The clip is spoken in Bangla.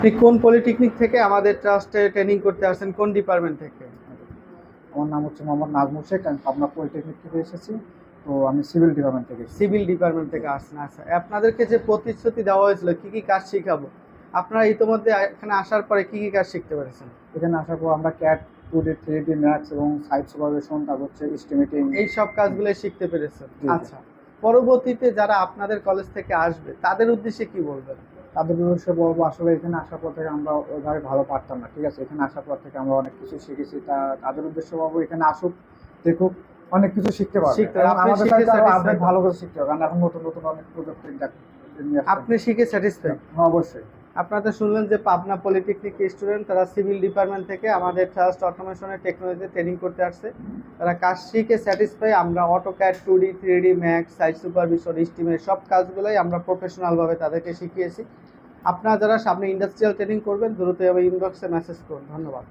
আপনি কোন পলিটেকনিক থেকে আমাদের ট্রাস্টে ট্রেনিং করতে আসছেন, কোন ডিপার্টমেন্ট থেকে? আমার নাম হচ্ছে মোহাম্মদ নাজমুল শেখ। আমি পাবনা পলিটেকনিক থেকে এসেছি। তো আমি সিভিল ডিপার্টমেন্ট থেকে এসেছি। সিভিল ডিপার্টমেন্ট থেকে আসছেন। আচ্ছা, আপনাদেরকে যে প্রতিশ্রুতি দেওয়া হয়েছিল কি কি কাজ শিখাবো, আপনারা ইতিমধ্যে এখানে আসার পরে কি কি কাজ শিখতে পেরেছেন? এখানে আসার পর আমরা ক্যাট 2D 3D ম্যাথস এবং সাইট সুপারভিশন, তারপর হচ্ছে এস্টিমেটিং। এই সব কাজগুলো শিখতে পেরেছেন। জি। আচ্ছা, পরবর্তীতে যারা আপনাদের কলেজ থেকে আসবে তাদের উদ্দেশ্যে কি বলবেন? তাদের উদ্দেশ্যে বলবো, আসলে এখানে আসার পর থেকে আমরা ওইভাবে ভালো পারতাম না, ঠিক আছে? এখানে আসার পর থেকে আমরা অনেক কিছু শিখেছি। তাদের উদ্দেশ্যে বলবো, এখানে আসুক, দেখুক, অনেক কিছু শিখতে পারবে। শিখতে এবং আপনি আমাদের শিখে কাছে আরো আপডেট স্যাটিসফাইড? ভালো করে শিখতে হবে, কারণ এখন নতুন নতুন অনেক প্রযুক্তি নিয়ে আসতে আপনি হবে। শিখে স্যাটিসফাইড? হ্যাঁ, অবশ্যই। আপনারা তো শুনলেন যে পাবনা পলিটেকনিক স্টুডেন্ট, তারা সিভিল ডিপার্টমেন্ট থেকে আমাদের ট্রাস্ট অটোমেশনের টেকনোলজিতে ট্রেনিং করতে আসছে। তারা কাজ শিখে স্যাটিসফাই। আমরা AutoCAD 2D 3D Max, site supervision, estimate সব কাজগুলোই আমরা প্রফেশনালভাবে তাদেরকে শিখিয়েছি। আপনারা যারা সামনে ইন্ডাস্ট্রিয়াল ট্রেনিং করবেন দ্রুতই আমি ইনবক্সে মেসেজ করুন। ধন্যবাদ।